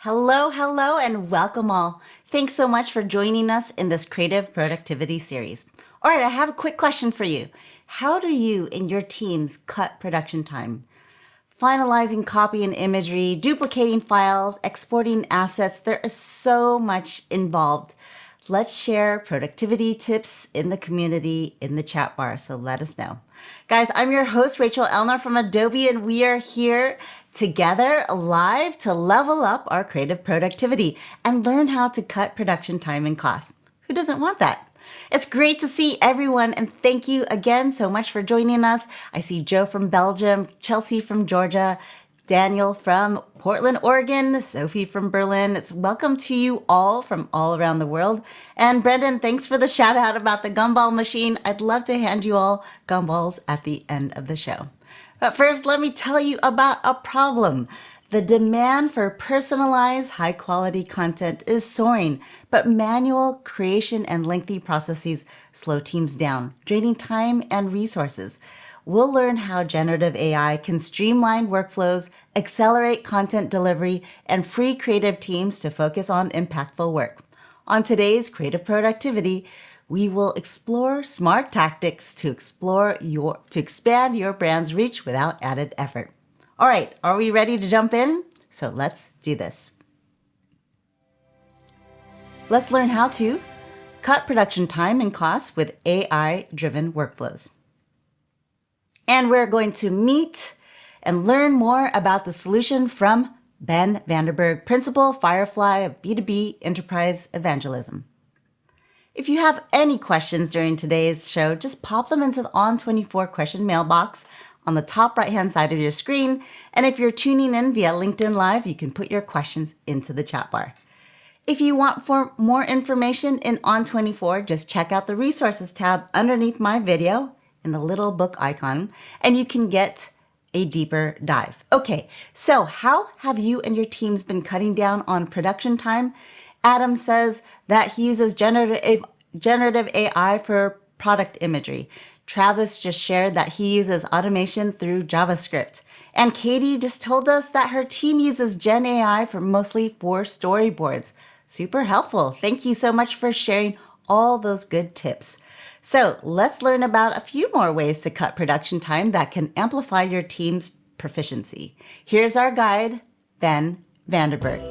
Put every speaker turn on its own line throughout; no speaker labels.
Hello, hello, and welcome all. Thanks so much for joining us in this creative productivity series. All right, I have a quick question for you. How do you and your teams cut production time? Finalizing copy and imagery, duplicating files, exporting assets, there is so much involved. Let's share productivity tips in the community in the chat bar, so let us know. Guys, I'm your host, Rachel Elner from Adobe, and we are here together live to level up our creative productivity and learn how to cut production time and costs. Who doesn't want that? It's great to see everyone, and thank you again so much for joining us. I see Joe from Belgium, Chelsea from Georgia, Daniel from Portland, Oregon, Sophie from Berlin. It's welcome to you all from all around the world. And Brendan, thanks for the shout out about the gumball machine. I'd love to hand you all gumballs at the end of the show. But first, let me tell you about a problem. The demand for personalized, high quality content is soaring, but manual creation and lengthy processes slow teams down, draining time and resources. We'll learn how generative AI can streamline workflows, accelerate content delivery, and free creative teams to focus on impactful work. On today's Creative Productivity, we will explore smart tactics to expand your brand's reach without added effort. All right, are we ready to jump in? So let's do this. Let's learn how to cut production time and costs with AI-driven workflows. And we're going to meet and learn more about the solution from Ben Vanderberg, Principal Firefly of B2B Enterprise Evangelism. If you have any questions during today's show, just pop them into the On24 question mailbox on the top right-hand side of your screen. And if you're tuning in via LinkedIn Live, you can put your questions into the chat bar. If you want for more information in On24, just check out the resources tab underneath my video in the little book icon, and you can get a deeper dive. Okay, so how have you and your teams been cutting down on production time? Adam says that he uses generative AI for product imagery. Travis just shared that he uses automation through JavaScript. And Katie just told us that her team uses Gen AI mostly for storyboards. Super helpful. Thank you so much for sharing all those good tips. So let's learn about a few more ways to cut production time that can amplify your team's proficiency. Here's our guide, Ben Vanderberg.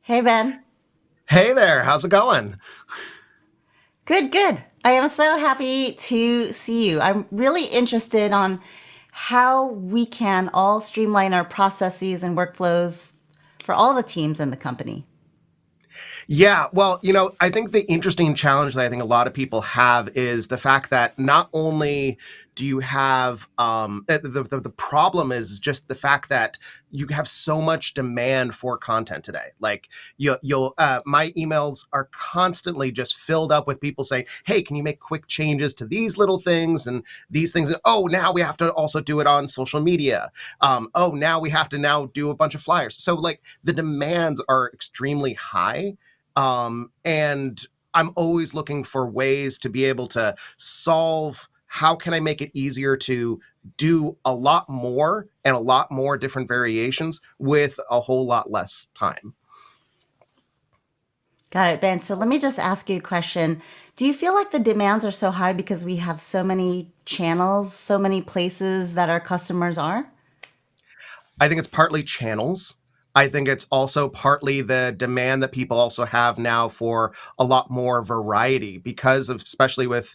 Hey, Ben.
Hey there, how's it going?
Good, good. I am so happy to see you. I'm really interested on how we can all streamline our processes and workflows for all the teams in the company.
Yeah, well, I think the interesting challenge that I think a lot of people have is the fact that not only do you have the problem is just the fact that you have so much demand for content today. Like you'll my emails are constantly just filled up with people saying, "Hey, can you make quick changes to these little things and these things? Oh, now we have to also do it on social media. Oh, now we have to now do a bunch of flyers." So like the demands are extremely high. And I'm always looking for ways to be able to solve how can I make it easier to do a lot more and a lot more different variations with a whole lot less time.
Got it, Ben. So let me just ask you a question. Do you feel like the demands are so high because we have so many channels, so many places that our customers are?
I think it's partly channels. I think it's also partly the demand that people also have now for a lot more variety because of, especially with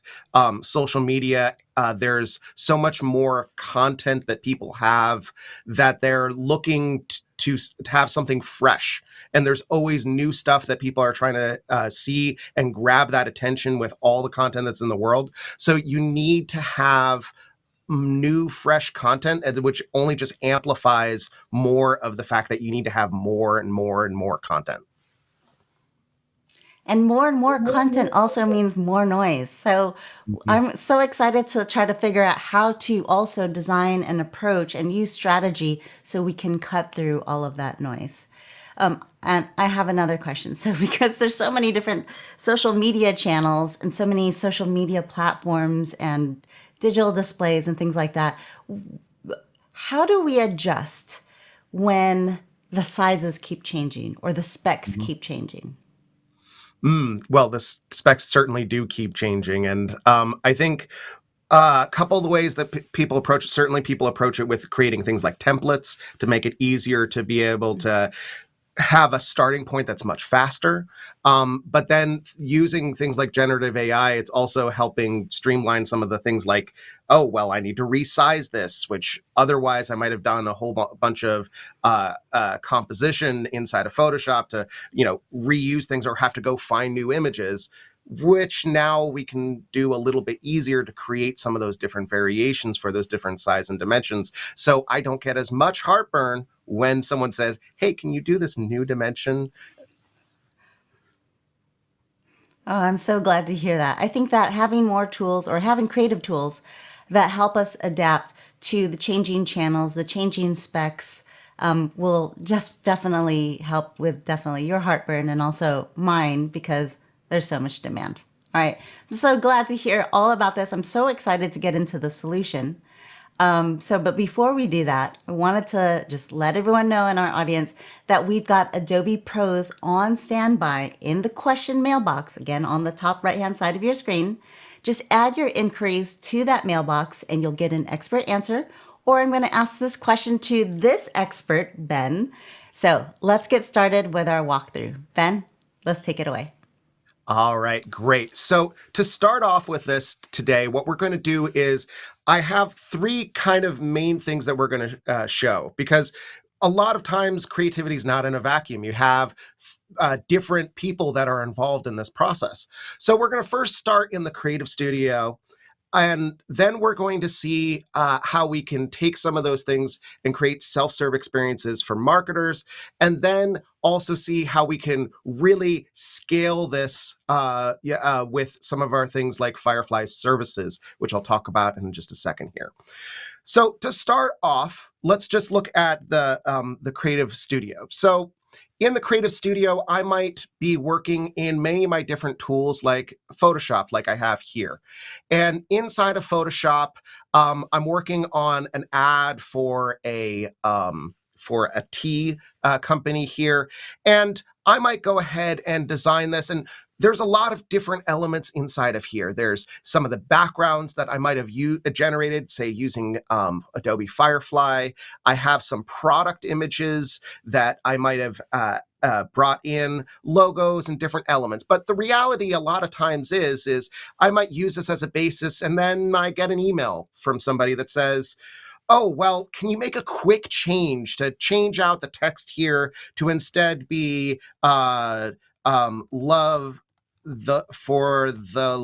social media, there's so much more content that people have that they're looking to have something fresh. And there's always new stuff that people are trying to see and grab that attention with all the content that's in the world. So you need to have new fresh content, which only just amplifies more of the fact that you need to have more and more and more content.
And more content also means more noise. So I'm so excited to try to figure out how to also design an approach and use strategy so we can cut through all of that noise. And I have another question. So because there's so many different social media channels and so many social media platforms and digital displays and things like that. How do we adjust when the sizes keep changing or the specs keep changing?
Well, the specs certainly do keep changing, and I think a couple of the ways that people approach it, certainly people approach it with creating things like templates to make it easier to be able to have a starting point that's much faster. But then using things like generative AI, it's also helping streamline some of the things like, oh, well, I need to resize this, which otherwise I might have done a whole bunch of composition inside of Photoshop to, reuse things or have to go find new images, which now we can do a little bit easier to create some of those different variations for those different size and dimensions. So I don't get as much heartburn when someone says, hey, can you do this new dimension?
Oh, I'm so glad to hear that. I think that having more tools or having creative tools that help us adapt to the changing channels, the changing specs, will definitely help with definitely your heartburn and also mine because there's so much demand. All right. I'm so glad to hear all about this. I'm so excited to get into the solution. But before we do that, I wanted to just let everyone know in our audience that we've got Adobe Pros on standby in the question mailbox, again, on the top right-hand side of your screen. Just add your inquiries to that mailbox and you'll get an expert answer. Or I'm going to ask this question to this expert, Ben. So let's get started with our walkthrough. Ben, let's take it away.
All right, great. So to start off with this today, what we're going to do is I have three kind of main things that we're going to show, because a lot of times creativity is not in a vacuum. You have different people that are involved in this process. So we're going to first start in the Creative Studio. And then we're going to see how we can take some of those things and create self-serve experiences for marketers, and then also see how we can really scale this with some of our things like Firefly services, which I'll talk about in just a second here. So to start off, let's just look at the Creative Studio. So in the Creative Studio, I might be working in many of my different tools like Photoshop, like I have here. And inside of Photoshop, I'm working on an ad for a tea company here. And I might go ahead and design this. And there's a lot of different elements inside of here. There's some of the backgrounds that I might have generated, say, using Adobe Firefly. I have some product images that I might have brought in, logos and different elements. But the reality a lot of times is I might use this as a basis, and then I get an email from somebody that says, oh, well, can you make a quick change to change out the text here to instead be love the for the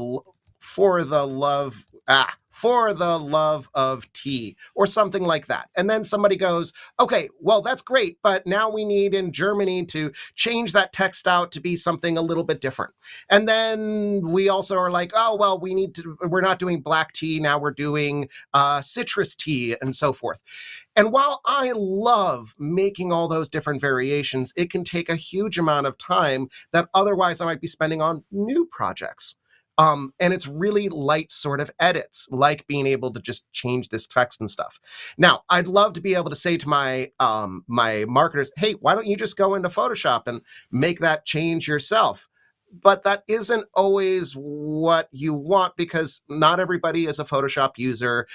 love of tea, or something like that. And then somebody goes, okay, well, that's great, but now we need in Germany to change that text out to be something a little bit different. And then we also are like, oh, well, we're not doing black tea, now we're doing citrus tea, and so forth. And while I love making all those different variations, it can take a huge amount of time that otherwise I might be spending on new projects. And it's really light sort of edits, like being able to just change this text and stuff. Now, I'd love to be able to say to my my marketers, hey, why don't you just go into Photoshop and make that change yourself? But that isn't always what you want, because not everybody is a Photoshop user.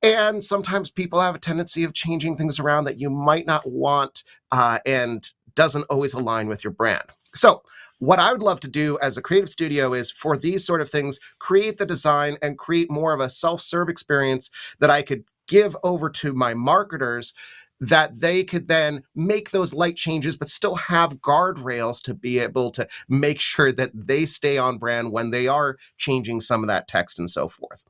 And sometimes people have a tendency of changing things around that you might not want, and doesn't always align with your brand. So what I would love to do as a creative studio is, for these sort of things, create the design and create more of a self-serve experience that I could give over to my marketers, that they could then make those light changes, but still have guardrails to be able to make sure that they stay on brand when they are changing some of that text and so forth.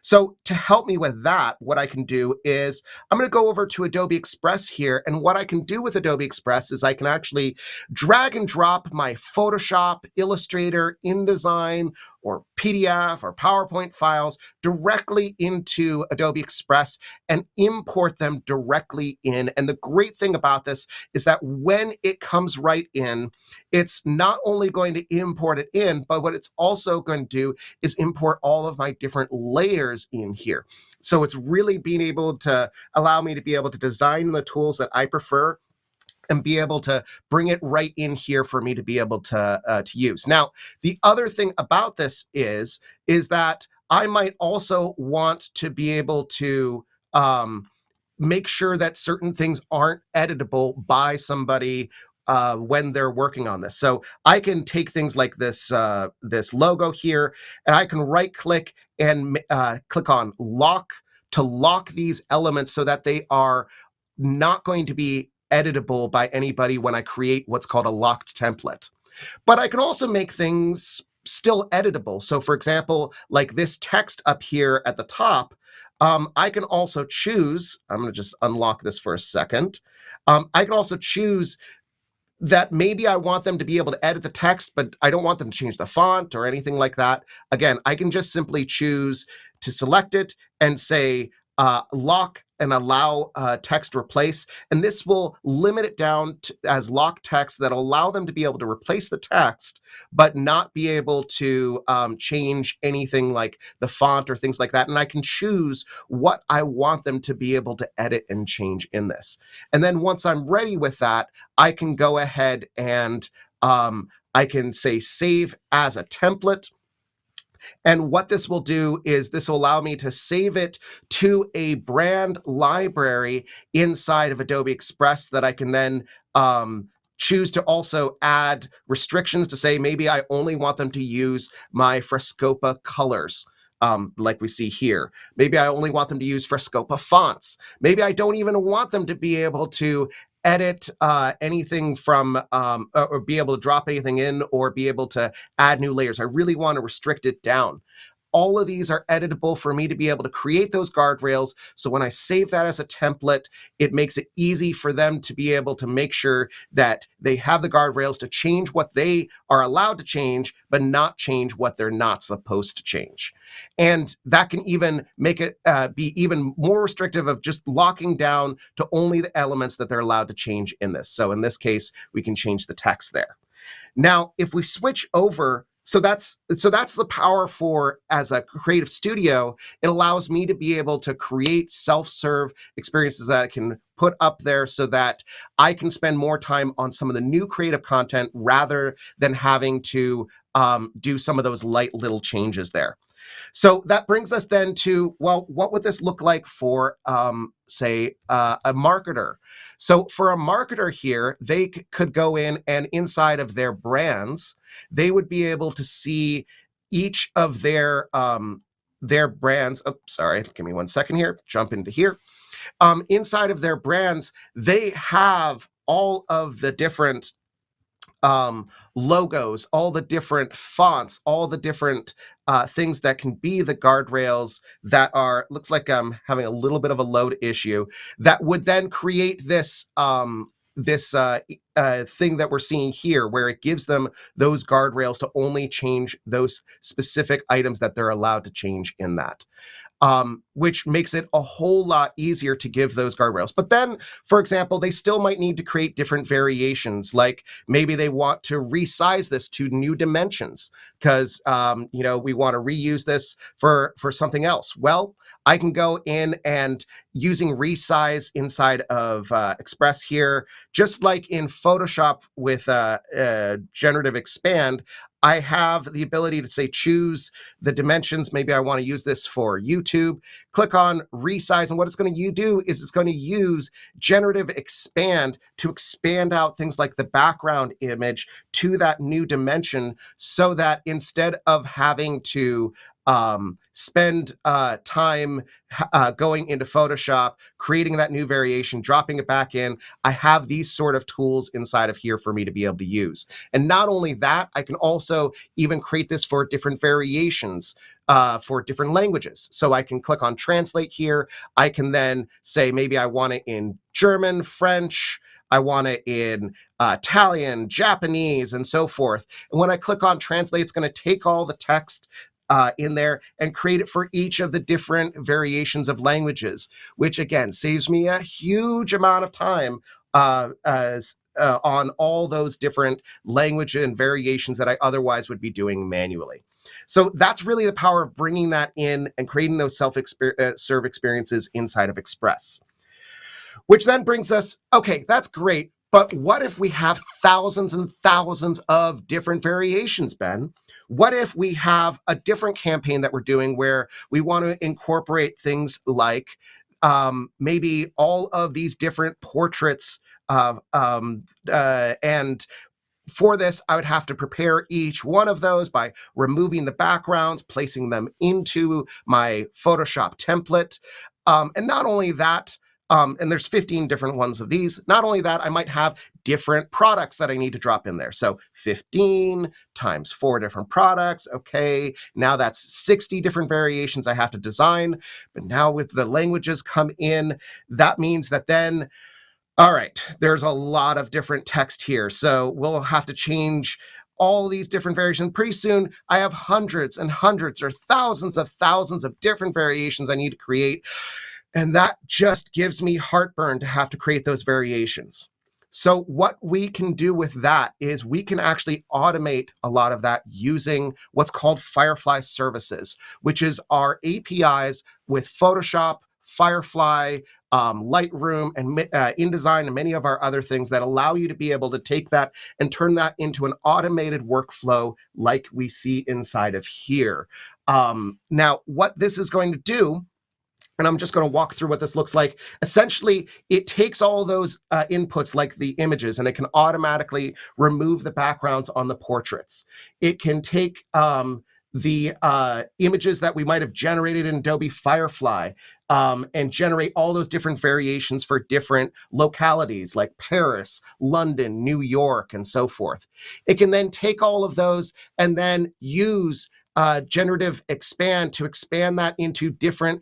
So to help me with that, what I can do is I'm going to go over to Adobe Express here. And what I can do with Adobe Express is I can actually drag and drop my Photoshop, Illustrator, InDesign, or PDF or PowerPoint files directly into Adobe Express and import them directly in. And the great thing about this is that when it comes right in, it's not only going to import it in, but what it's also going to do is import all of my different layers in here. So it's really being able to allow me to be able to design the tools that I prefer and be able to bring it right in here for me to be able to use. Now, the other thing about this is that I might also want to be able to make sure that certain things aren't editable by somebody when they're working on this. So I can take things like this logo here, and I can right click and click on lock to lock these elements so that they are not going to be editable by anybody when I create what's called a locked template. But I can also make things still editable. So for example, like this text up here at the top, I can also choose, I'm going to just unlock this for a second. I can also choose that maybe I want them to be able to edit the text, but I don't want them to change the font or anything like that. Again, I can just simply choose to select it and say lock and allow text replace. And this will limit it down to, as lock text that allow them to be able to replace the text, but not be able to change anything like the font or things like that. And I can choose what I want them to be able to edit and change in this. And then once I'm ready with that, I can go ahead and I can say save as a template. And what this will do is this will allow me to save it to a brand library inside of Adobe Express that I can then choose to also add restrictions to say maybe I only want them to use my Frescopa colors. Like we see here. Maybe I only want them to use Frescopa fonts. Maybe I don't even want them to be able to edit anything from or be able to drop anything in or be able to add new layers. I really want to restrict it down. All of these are editable for me to be able to create those guardrails. So when I save that as a template, it makes it easy for them to be able to make sure that they have the guardrails to change what they are allowed to change, but not change what they're not supposed to change. And that can even make it be even more restrictive of just locking down to only the elements that they're allowed to change in this. So in this case, we can change the text there. Now, if we switch over, so that's the power for as a creative studio. It allows me to be able to create self-serve experiences that I can put up there so that I can spend more time on some of the new creative content rather than having to do some of those light little changes there. So that brings us then to, well, what would this look like for, say, a marketer? So for a marketer here, they could go in and inside of their brands, they would be able to see each of their brands. Oh, sorry, give me one second here. Jump into here. Inside of their brands, they have all of the different logos, all the different fonts, all the different things that can be the guardrails that are, looks like I'm having a little bit of a load issue, that would then create this thing that we're seeing here, where it gives them those guardrails to only change those specific items that they're allowed to change in that. Which makes it a whole lot easier to give those guardrails. But then, for example, they still might need to create different variations, like maybe they want to resize this to new dimensions because, we want to reuse this for something else. Well, I can go in and using resize inside of Express here, just like in Photoshop with Generative Expand, I have the ability to say, choose the dimensions. Maybe I want to use this for YouTube. Click on resize. And what it's going to do is it's going to use Generative Expand to expand out things like the background image to that new dimension so that instead of having to spend time going into Photoshop, creating that new variation, dropping it back in, I have these sort of tools inside of here for me to be able to use. And not only that, I can also even create this for different variations for different languages. So I can click on translate here. I can then say maybe I want it in German, French, I want it in Italian, Japanese, and so forth. And when I click on translate, it's going to take all the text in there and create it for each of the different variations of languages, which again saves me a huge amount of time on all those different language and variations that I otherwise would be doing manually. So that's really the power of bringing that in and creating those self-serve experiences inside of Express. Which then brings us, okay, that's great, but what if we have thousands and thousands of different variations, Ben? What if we have a different campaign that we're doing where we want to incorporate things like maybe all of these different portraits and for this, I would have to prepare each one of those by removing the backgrounds, placing them into my Photoshop template. And not only that, and there's 15 different ones of these. Not only that, I might have different products that I need to drop in there. So 15 times 4 different products. Okay, now that's 60 different variations I have to design. But now with the languages come in, that means that then, all right, there's a lot of different text here. So we'll have to change all these different variations. Pretty soon, I have hundreds and hundreds or thousands of different variations I need to create. And that just gives me heartburn to have to create those variations. So what we can do with that is we can actually automate a lot of that using what's called Firefly Services, which is our APIs with Photoshop, Firefly, Lightroom, and InDesign, and many of our other things that allow you to be able to take that and turn that into an automated workflow like we see inside of here. Now, what this is going to do, and I'm just going to walk through what this looks like. Essentially, it takes all those inputs like the images, and it can automatically remove the backgrounds on the portraits. It can take the images that we might have generated in Adobe Firefly and generate all those different variations for different localities like Paris, London, New York, and so forth. It can then take all of those and then use generative expand to expand that into different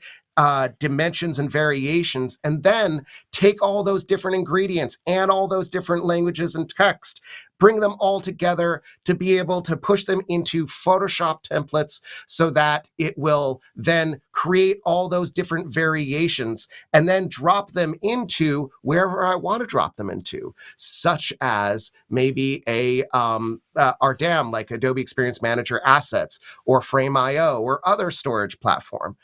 dimensions and variations, and then take all those different ingredients and all those different languages and text, bring them all together to be able to push them into Photoshop templates so that it will then create all those different variations and then drop them into wherever I want to drop them into, such as maybe our DAM, like Adobe Experience Manager Assets or Frame.io or other storage platform.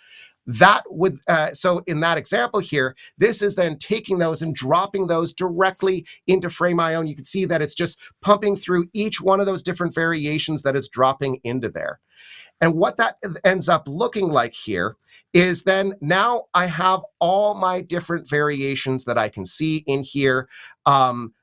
That would, so in that example here, this is then taking those and dropping those directly into Frame.io. And you can see that it's just pumping through each one of those different variations that is dropping into there. And what that ends up looking like here is then now I have all my different variations that I can see in here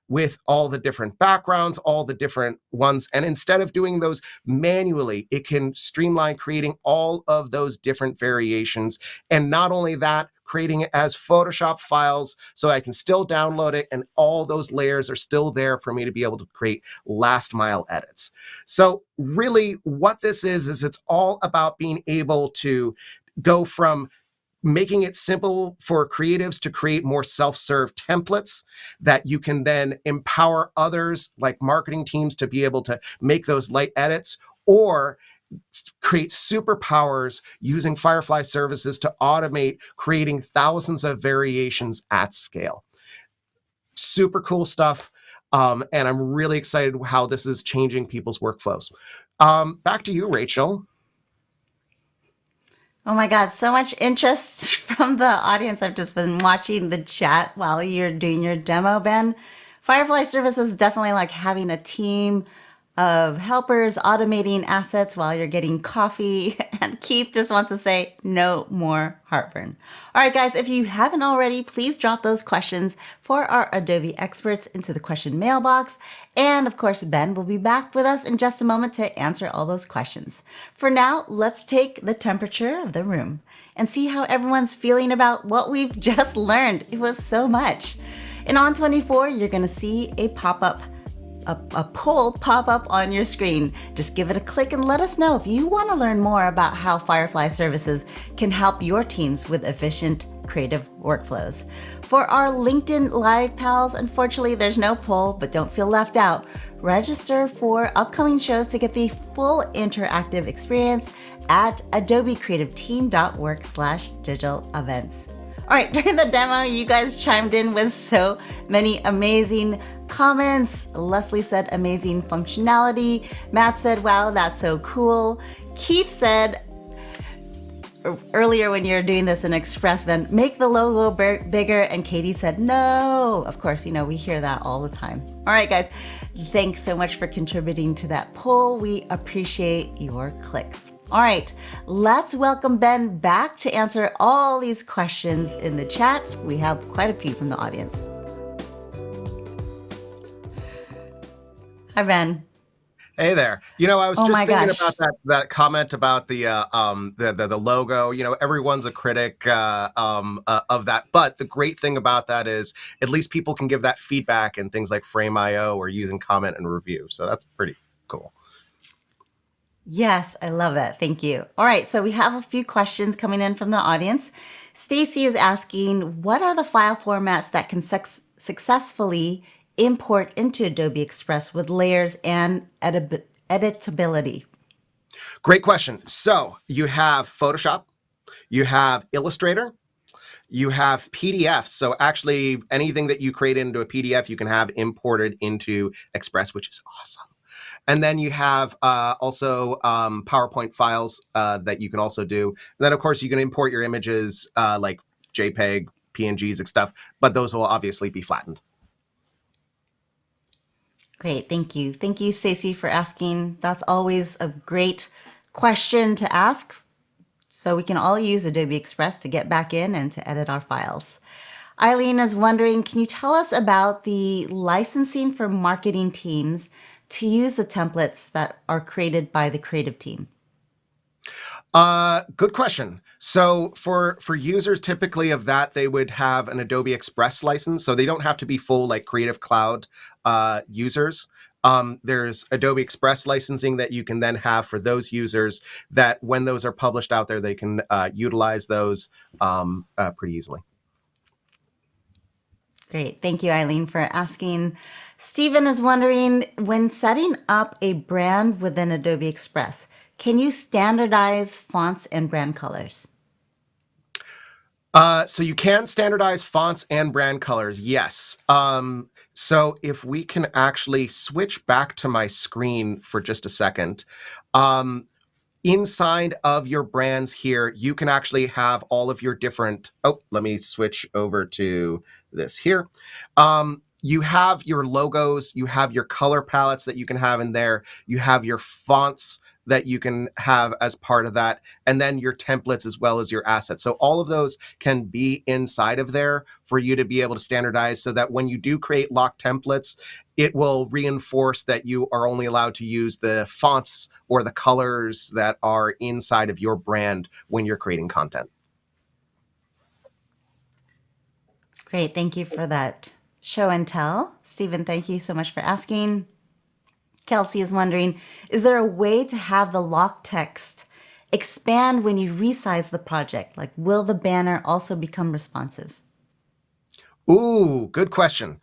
with all the different backgrounds, all the different ones. And instead of doing those manually, it can streamline creating all of those different variations. And not only that, creating it as Photoshop files so I can still download it and all those layers are still there for me to be able to create last mile edits. So really what this is it's all about being able to go from making it simple for creatives to create more self-serve templates that you can then empower others like marketing teams to be able to make those light edits, or create superpowers using Firefly Services to automate creating thousands of variations at scale. Super cool stuff. And I'm really excited how this is changing people's workflows. Back to you, Rachel.
Oh my God, so much interest from the audience. I've just been watching the chat while you're doing your demo, Ben. Firefly Services is definitely like having a team of helpers automating assets while you're getting coffee. And Keith just wants to say, no more heartburn. All right, guys, if you haven't already, please drop those questions for our Adobe experts into the question mailbox. And of course, Ben will be back with us in just a moment to answer all those questions. For now, let's take the temperature of the room and see how everyone's feeling about what we've just learned. It was so much. In On24, you're going to see a pop-up a poll pop up on your screen. Just give it a click and let us know if you want to learn more about how Firefly Services can help your teams with efficient creative workflows. For our LinkedIn Live pals, unfortunately, there's no poll, but don't feel left out. Register for upcoming shows to get the full interactive experience at adobecreativeteam.work/digital events. All right, during the demo, you guys chimed in with so many amazing comments. Leslie said amazing functionality. Matt said, wow, that's so cool. Keith said, earlier when you're doing this in Express Vent, make the logo bigger. And Katie said, no. Of course, we hear that all the time. All right, guys, thanks so much for contributing to that poll. We appreciate your clicks. All right, let's welcome Ben back to answer all these questions in the chat. We have quite a few from the audience. Hi, Ben.
Hey there. I was just thinking
gosh.
about that comment about the logo. Everyone's a critic of that, but the great thing about that is at least people can give that feedback in things like Frame.io or using comment and review. So that's pretty cool.
Yes, I love that. Thank you. All right, so we have a few questions coming in from the audience. Stacy is asking, what are the file formats that can successfully import into Adobe Express with layers and editability?
Great question. So you have Photoshop, you have Illustrator, you have PDFs. So actually anything that you create into a PDF, you can have imported into Express, which is awesome. And then you have also PowerPoint files that you can also do. And then, of course, you can import your images like JPEG, PNGs and stuff, but those will obviously be flattened.
Great, thank you. Thank you, Stacey, for asking. That's always a great question to ask, so we can all use Adobe Express to get back in and to edit our files. Eileen is wondering, can you tell us about the licensing for marketing teams to use the templates that are created by the creative team?
Good question. So for users typically of that, they would have an Adobe Express license. So they don't have to be full like Creative Cloud users. There's Adobe Express licensing that you can then have for those users that when those are published out there, they can utilize those pretty easily.
Great. Thank you, Eileen, for asking. Stephen is wondering, when setting up a brand within Adobe Express, can you standardize fonts and brand colors?
So you can standardize fonts and brand colors, yes. So if we can actually switch back to my screen for just a second, inside of your brands here, you can actually have all of your different, let me switch over to this here. You have your logos, you have your color palettes that you can have in there, you have your fonts that you can have as part of that, and then your templates as well as your assets. So all of those can be inside of there for you to be able to standardize so that when you do create locked templates, it will reinforce that you are only allowed to use the fonts or the colors that are inside of your brand when you're creating content.
Great. Thank you for that show and tell. Stephen, thank you so much for asking. Kelsey is wondering, is there a way to have the lock text expand when you resize the project? Like, will the banner also become responsive?
Ooh, good question.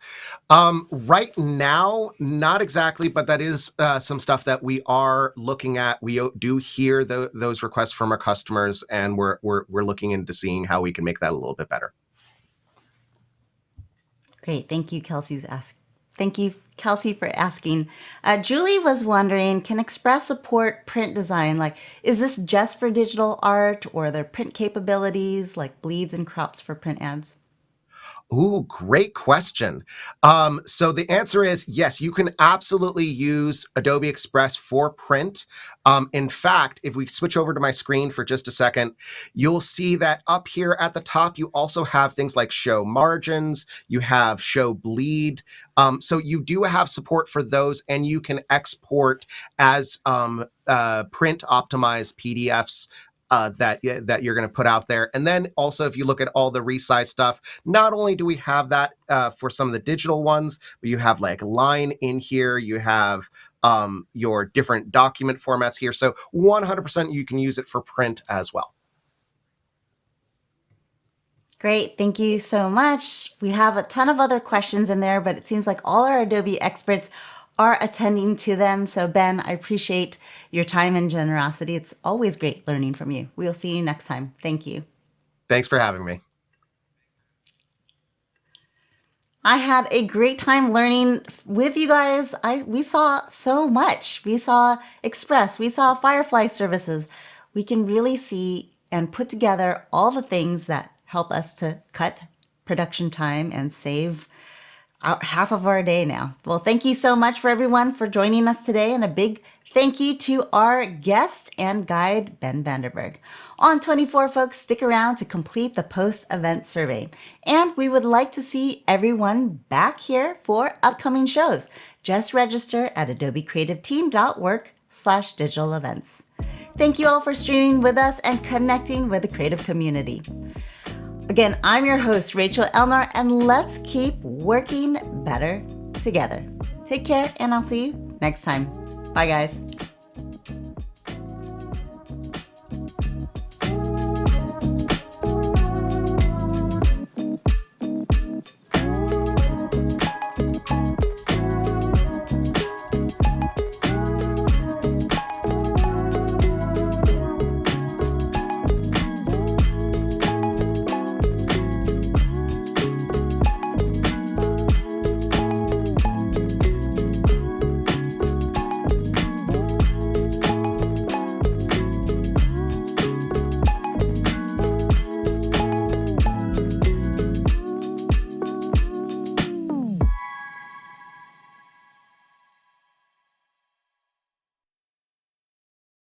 Right now, not exactly, but that is some stuff that we are looking at. We do hear those requests from our customers, and we're looking into seeing how we can make that a little bit better.
Great. Thank you, Thank you, Kelsey, for asking. Julie was wondering, can Express support print design? Like, is this just for digital art, or are there print capabilities like bleeds and crops for print ads?
Ooh, great question. So the answer is yes, you can absolutely use Adobe Express for print. In fact, if we switch over to my screen for just a second, you'll see that up here at the top, you also have things like show margins, you have show bleed. So you do have support for those, and you can export as print optimized PDFs that you're going to put out there. And then also, if you look at all the resize stuff, not only do we have that for some of the digital ones, but you have like line in here, you have your different document formats here. So 100% you can use it for print as well.
Great. Thank you so much. We have a ton of other questions in there, but it seems like all our Adobe experts are attending to them. So Ben, I appreciate your time and generosity. It's always great learning from you. We'll see you next time. Thank you.
Thanks for having me.
I had a great time learning with you guys. We saw so much. We saw Express, we saw Firefly services. We can really see and put together all the things that help us to cut production time and save half of our day now. Well, thank you so much for everyone for joining us today, and a big thank you to our guest and guide, Ben Vanderberg. On 24, folks, stick around to complete the post-event survey. And we would like to see everyone back here for upcoming shows. Just register at adobecreativeteam.work/digital events. Thank you all for streaming with us and connecting with the creative community. Again, I'm your host, Rachel Elnar, and let's keep working better together. Take care, and I'll see you next time. Bye, guys.